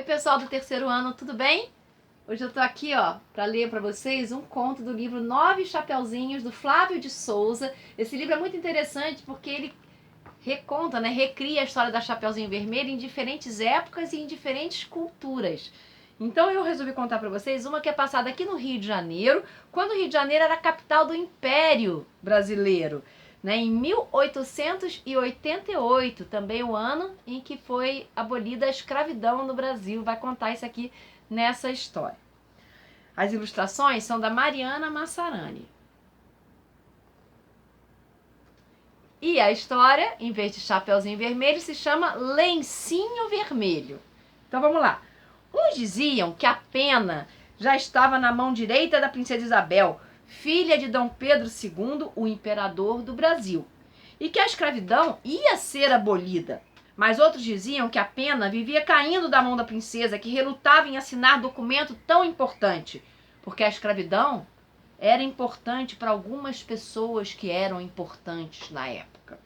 pessoal do terceiro ano, tudo bem? Hoje eu tô aqui, para ler para vocês um conto do livro Nove Chapeuzinhos, do Flávio de Souza. Esse livro é muito interessante porque ele reconta, recria a história da Chapeuzinho Vermelho em diferentes épocas e em diferentes culturas. Então eu resolvi contar para vocês uma que é passada aqui no Rio de Janeiro, quando o Rio de Janeiro era a capital do Império Brasileiro. Em 1888, também o ano em que foi abolida a escravidão no Brasil. Vai contar isso aqui nessa história. As ilustrações são da Mariana Massarani. E a história, em vez de Chapeuzinho Vermelho, se chama Lencinho Vermelho. Então vamos lá. Uns diziam que a pena já estava na mão direita da princesa Isabel, filha de Dom Pedro II, o imperador do Brasil, e que a escravidão ia ser abolida. Mas outros diziam que a pena vivia caindo da mão da princesa, que relutava em assinar documento tão importante, porque a escravidão era importante para algumas pessoas que eram importantes na época.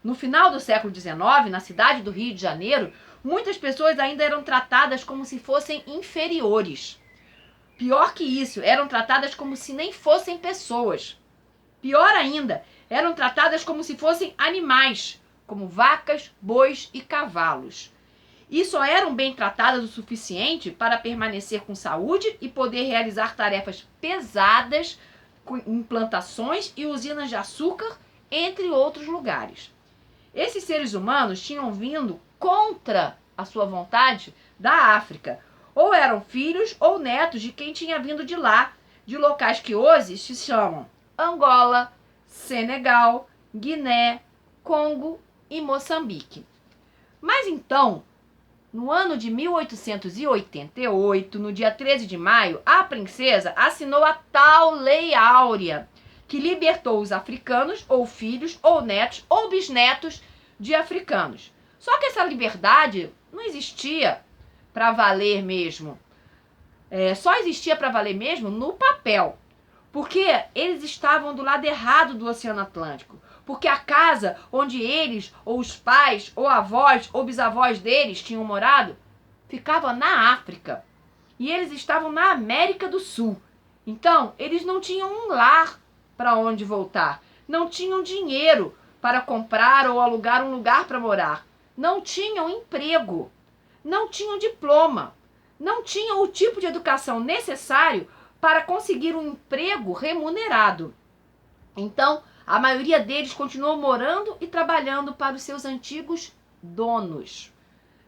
No final do século XIX, na cidade do Rio de Janeiro, muitas pessoas ainda eram tratadas como se fossem inferiores. Pior que isso, eram tratadas como se nem fossem pessoas. Pior ainda, eram tratadas como se fossem animais, como vacas, bois e cavalos. E só eram bem tratadas o suficiente para permanecer com saúde e poder realizar tarefas pesadas em plantações e usinas de açúcar, entre outros lugares. Esses seres humanos tinham vindo contra a sua vontade da África, ou eram filhos ou netos de quem tinha vindo de lá, de locais que hoje se chamam Angola, Senegal, Guiné, Congo e Moçambique. Mas então, no ano de 1888, no dia 13 de maio, a princesa assinou a tal Lei Áurea, que libertou os africanos, ou filhos, ou netos, ou bisnetos de africanos. Só que essa liberdade não existia para valer mesmo. Só existia para valer mesmo no papel. Porque eles estavam do lado errado do Oceano Atlântico. Porque a casa onde eles, ou os pais, ou avós, ou bisavós deles tinham morado, ficava na África. E eles estavam na América do Sul. Então, eles não tinham um lar para onde voltar. Não tinham dinheiro para comprar ou alugar um lugar para morar. Não tinham emprego. Não tinham diploma. Não tinham o tipo de educação necessário para conseguir um emprego remunerado. Então, a maioria deles continuou morando e trabalhando para os seus antigos donos.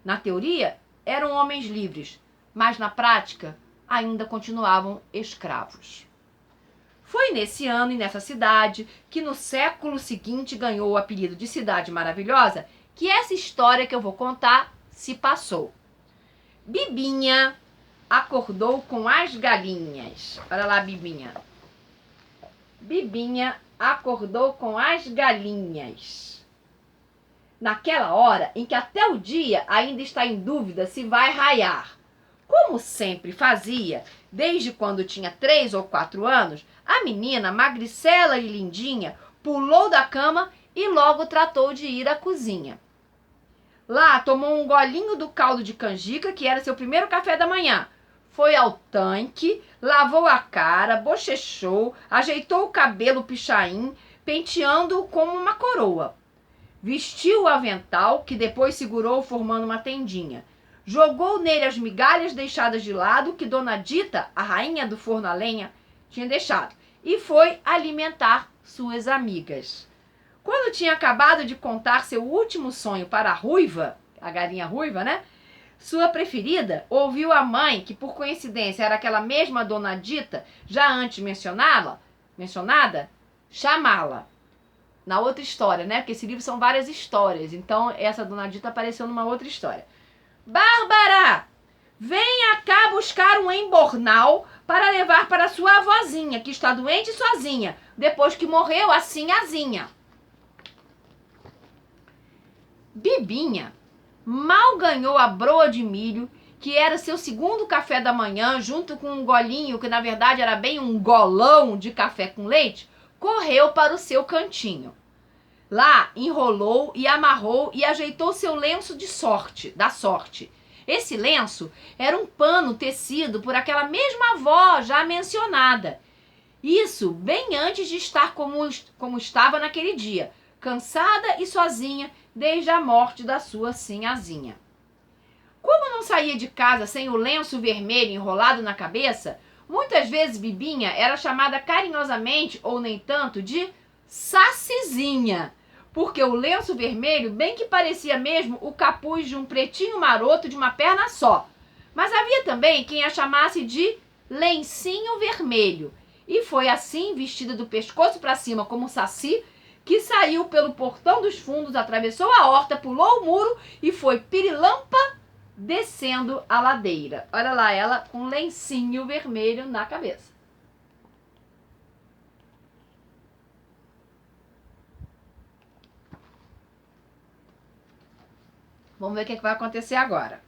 Na teoria, eram homens livres, mas na prática, ainda continuavam escravos. Foi nesse ano e nessa cidade que no século seguinte ganhou o apelido de Cidade Maravilhosa que essa história que eu vou contar se passou. Bibinha acordou com as galinhas. Olha lá, Bibinha. Bibinha acordou com as galinhas. Naquela hora em que até o dia ainda está em dúvida se vai raiar. Como sempre fazia, desde quando tinha 3 ou 4 anos, a menina, magricela e lindinha, pulou da cama e logo tratou de ir à cozinha. Lá tomou um golinho do caldo de canjica, que era seu primeiro café da manhã. Foi ao tanque, lavou a cara, bochechou, ajeitou o cabelo pichain, penteando-o como uma coroa. Vestiu o avental, que depois segurou formando uma tendinha. Jogou nele as migalhas deixadas de lado, que Dona Dita, a rainha do forno a lenha, tinha deixado. E foi alimentar suas amigas. Quando tinha acabado de contar seu último sonho para a Ruiva, a galinha ruiva, sua preferida, ouviu a mãe, que por coincidência era aquela mesma Dona Dita, já antes mencionada, chamá-la. Na outra história, porque esse livro são várias histórias, então essa Dona Dita apareceu numa outra história. Bárbara, venha cá buscar um embornal para levar para sua avózinha, que está doente sozinha, depois que morreu a sinhazinha. Bibinha mal ganhou a broa de milho, que era seu segundo café da manhã, junto com um golinho, que na verdade era bem um golão de café com leite, correu para o seu cantinho. Lá enrolou e amarrou e ajeitou seu lenço da sorte. Esse lenço era um pano tecido por aquela mesma avó já mencionada. Isso bem antes de estar como estava naquele dia, cansada e sozinha desde a morte da sua sinhazinha. Como não saía de casa sem o lenço vermelho enrolado na cabeça, muitas vezes Bibinha era chamada carinhosamente, ou nem tanto, de Sacizinha, porque o lenço vermelho bem que parecia mesmo o capuz de um pretinho maroto de uma perna só. Mas havia também quem a chamasse de Lencinho Vermelho, e foi assim, vestida do pescoço para cima como Saci, que saiu pelo portão dos fundos, atravessou a horta, pulou o muro e foi pirilampa descendo a ladeira. Olha lá ela com um lencinho vermelho na cabeça. Vamos ver o que vai acontecer agora.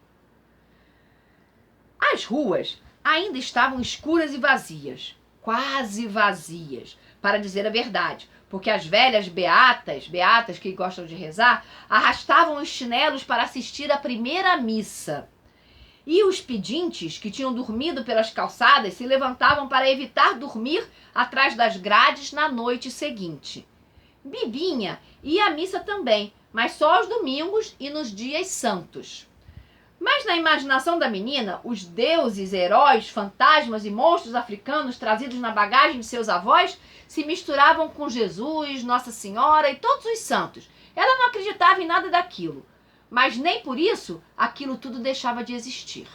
As ruas ainda estavam escuras e vazias, quase vazias, para dizer a verdade, porque as velhas beatas que gostam de rezar, arrastavam os chinelos para assistir à primeira missa. E os pedintes, que tinham dormido pelas calçadas, se levantavam para evitar dormir atrás das grades na noite seguinte. Bibinha ia à missa também, mas só aos domingos e nos dias santos. Mas na imaginação da menina, os deuses, heróis, fantasmas e monstros africanos trazidos na bagagem de seus avós se misturavam com Jesus, Nossa Senhora e todos os santos. Ela não acreditava em nada daquilo, mas nem por isso aquilo tudo deixava de existir.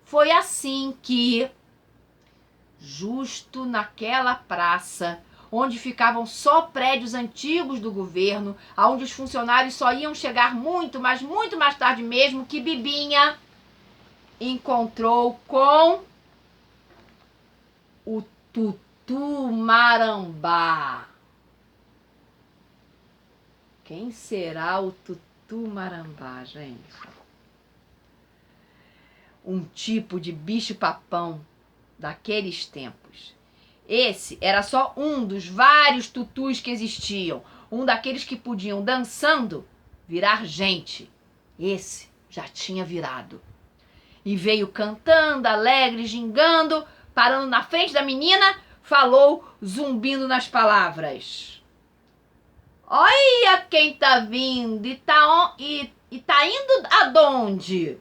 Foi assim que, justo naquela praça, onde ficavam só prédios antigos do governo, onde os funcionários só iam chegar muito, mas muito mais tarde mesmo, que Bibinha encontrou com o Tutu Marambá. Quem será o Tutu Marambá, gente? Um tipo de bicho-papão daqueles tempos. Esse era só um dos vários tutus que existiam. Um daqueles que podiam, dançando, virar gente. Esse já tinha virado. E veio cantando, alegre, gingando, parando na frente da menina, falou, zumbindo nas palavras. Olha quem tá vindo e tá indo aonde?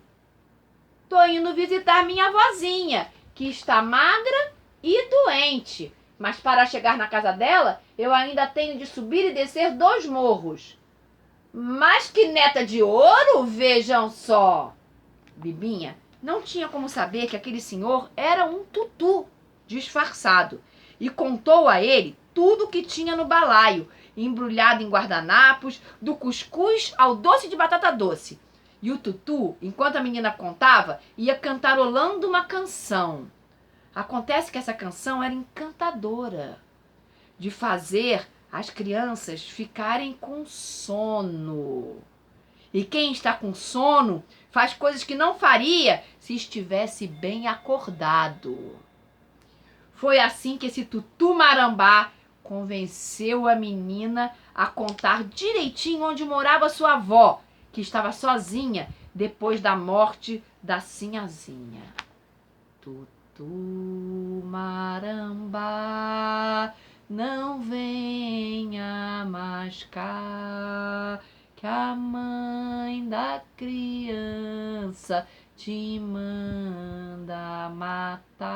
Tô indo visitar minha vozinha, que está magra e doente, mas para chegar na casa dela, eu ainda tenho de subir e descer 2 morros. Mas que neta de ouro, vejam só! Bibinha não tinha como saber que aquele senhor era um tutu disfarçado e contou a ele tudo o que tinha no balaio, embrulhado em guardanapos, do cuscuz ao doce de batata doce. E o tutu, enquanto a menina contava, ia cantarolando uma canção. Acontece que essa canção era encantadora, de fazer as crianças ficarem com sono. E quem está com sono faz coisas que não faria se estivesse bem acordado. Foi assim que esse Tutu Marambá convenceu a menina a contar direitinho onde morava sua avó, que estava sozinha depois da morte da sinhazinha. Tutu Marambá, não venha mais cá, que a mãe da criança te manda matar.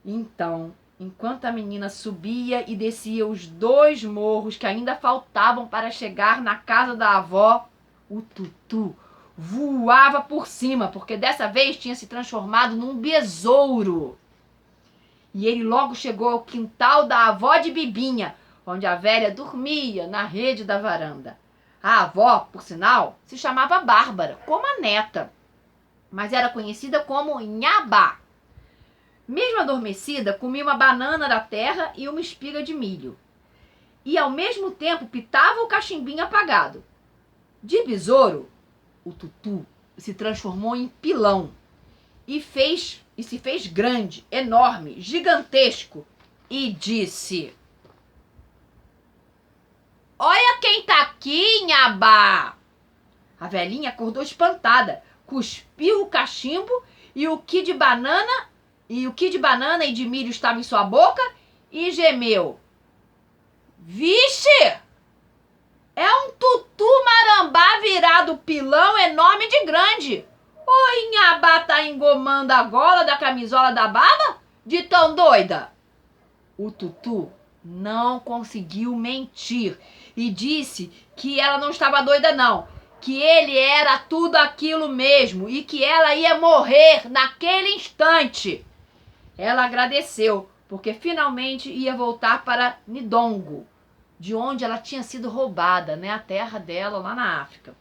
Então, enquanto a menina subia e descia os 2 morros que ainda faltavam para chegar na casa da avó, o Tutu voava por cima, porque dessa vez tinha se transformado num besouro. E ele logo chegou ao quintal da avó de Bibinha, onde a velha dormia na rede da varanda. A avó, por sinal, se chamava Bárbara, como a neta, mas era conhecida como Nhabá. Mesmo adormecida, comia uma banana da terra e uma espiga de milho. E ao mesmo tempo pitava o cachimbinho apagado. De besouro, o Tutu se transformou em pilão e se fez grande, enorme, gigantesco, e disse: Olha quem tá aqui, Inhabá! A velhinha acordou espantada, cuspiu o cachimbo e o que de banana e de milho estava em sua boca e gemeu. Vixe! É um tutu marambá virado pilão enorme de grande. O Inhabá tá engomando a gola da camisola da baba? De tão doida? O tutu não conseguiu mentir e disse que ela não estava doida não, que ele era tudo aquilo mesmo e que ela ia morrer naquele instante. Ela agradeceu, porque finalmente ia voltar para Nidongo, de onde ela tinha sido roubada, né, a terra dela lá na África.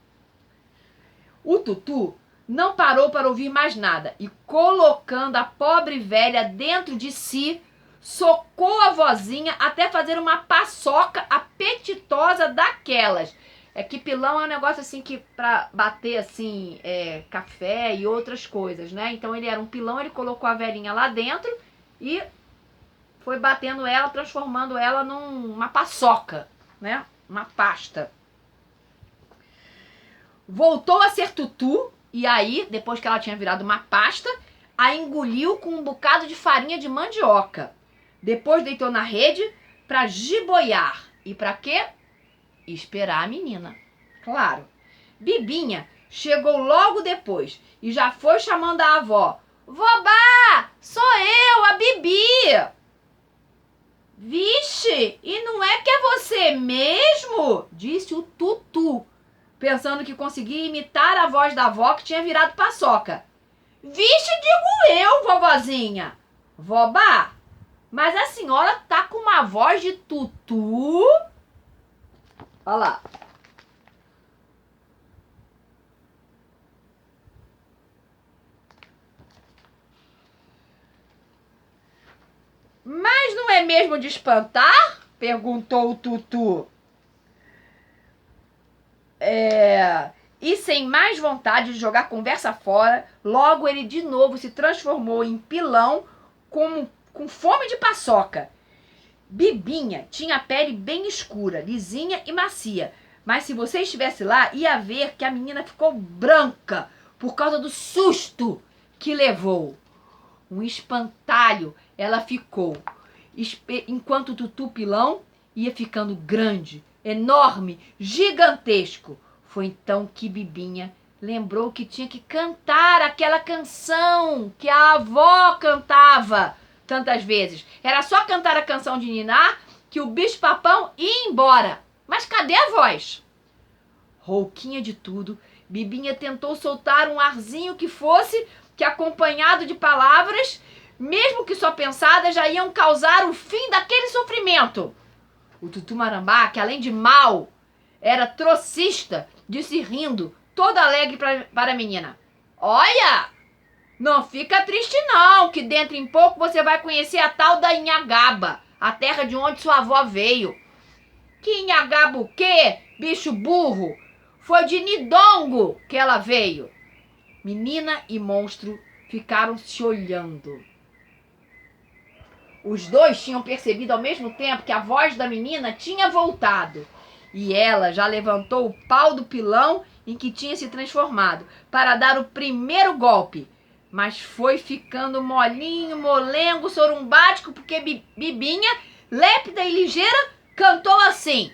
O tutu não parou para ouvir mais nada e, colocando a pobre velha dentro de si, socou a vozinha até fazer uma paçoca apetitosa daquelas. É que pilão é um negócio assim que pra bater assim café e outras coisas, né? Então ele era um pilão, ele colocou a velhinha lá dentro e foi batendo ela, transformando ela numa paçoca, né? Uma pasta. Voltou a ser tutu e aí, depois que ela tinha virado uma pasta, a engoliu com um bocado de farinha de mandioca. Depois deitou na rede para jiboiar. E para quê? Esperar a menina. Claro. Bibinha chegou logo depois e já foi chamando a avó. Vobá, sou eu, a Bibi. Vixe, e não é que é você mesmo? Disse o tutu, pensando que conseguia imitar a voz da avó que tinha virado paçoca. Vixe, digo eu, vovozinha. Vobá, mas a senhora tá com uma voz de tutu? Olha lá. Mas não é mesmo de espantar? Perguntou o tutu. E sem mais vontade de jogar conversa fora, logo ele de novo se transformou em pilão com fome de paçoca. Bibinha tinha a pele bem escura, lisinha e macia, mas se você estivesse lá, ia ver que a menina ficou branca por causa do susto que levou. Um espantalho ela ficou, enquanto o tutu pilão ia ficando grande, enorme, gigantesco. Foi então que Bibinha lembrou que tinha que cantar aquela canção que a avó cantava tantas vezes. Era só cantar a canção de ninar que o bicho-papão ia embora. Mas cadê a voz? Rouquinha de tudo, Bibinha tentou soltar um arzinho que fosse, que acompanhado de palavras, mesmo que só pensadas, já iam causar o fim daquele sofrimento. O tutu marambá, que além de mau, era trocista, disse rindo, toda alegre para a menina. Olha, não fica triste não, que dentro em pouco você vai conhecer a tal da Inhagaba, a terra de onde sua avó veio. Que Inhagaba o quê, bicho burro? Foi de Nidongo que ela veio. Menina e monstro ficaram se olhando. Os dois tinham percebido ao mesmo tempo que a voz da menina tinha voltado. E ela já levantou o pau do pilão em que tinha se transformado para dar o primeiro golpe. Mas foi ficando molinho, molengo, sorumbático, porque Bibinha, lépida e ligeira, cantou assim: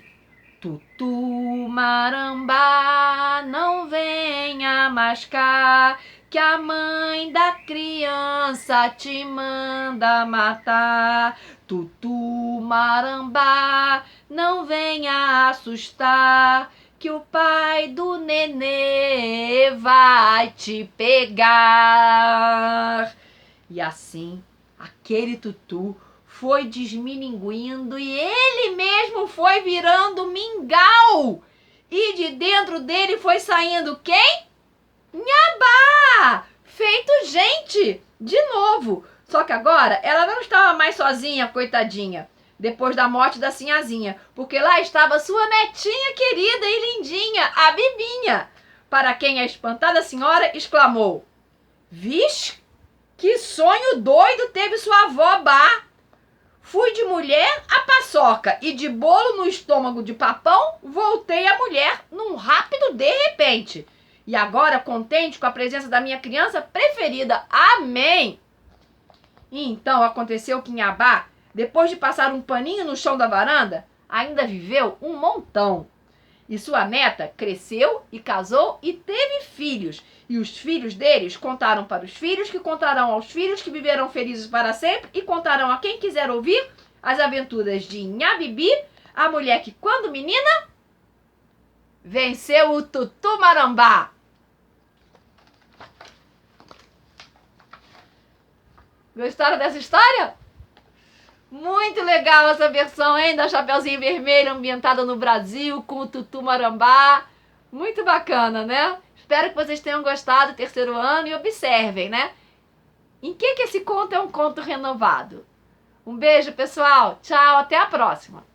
tutu marambá, não venha mais cá, que a mãe da criança te manda matar. Tutu marambá, não venha assustar, que o pai do nenê vai te pegar. E assim, aquele tutu foi desmininguindo e ele mesmo foi virando mingau. E de dentro dele foi saindo quem? Inhabá! Feito gente! De novo! Só que agora ela não estava mais sozinha, coitadinha, depois da morte da sinhazinha, porque lá estava sua netinha querida e lindinha, a Bibinha, para quem a espantada senhora exclamou: Vixe, que sonho doido teve sua avó Bá! Fui de mulher a paçoca e de bolo no estômago de papão, voltei a mulher num rápido de repente. E agora, contente com a presença da minha criança preferida. Amém! E então aconteceu que Inhabá, depois de passar um paninho no chão da varanda, ainda viveu um montão. E sua neta cresceu e casou e teve filhos. E os filhos deles contaram para os filhos, que contarão aos filhos, que viverão felizes para sempre, e contarão a quem quiser ouvir as aventuras de Nhabibi, a mulher que, quando menina, venceu o Tutumarambá. Gostaram dessa história? Muito legal essa versão, hein, da Chapeuzinho Vermelho, ambientada no Brasil, com o Tutumarambá. Muito bacana, né? Espero que vocês tenham gostado do terceiro ano e observem, né? Em que esse conto é um conto renovado? Um beijo, pessoal. Tchau, até a próxima.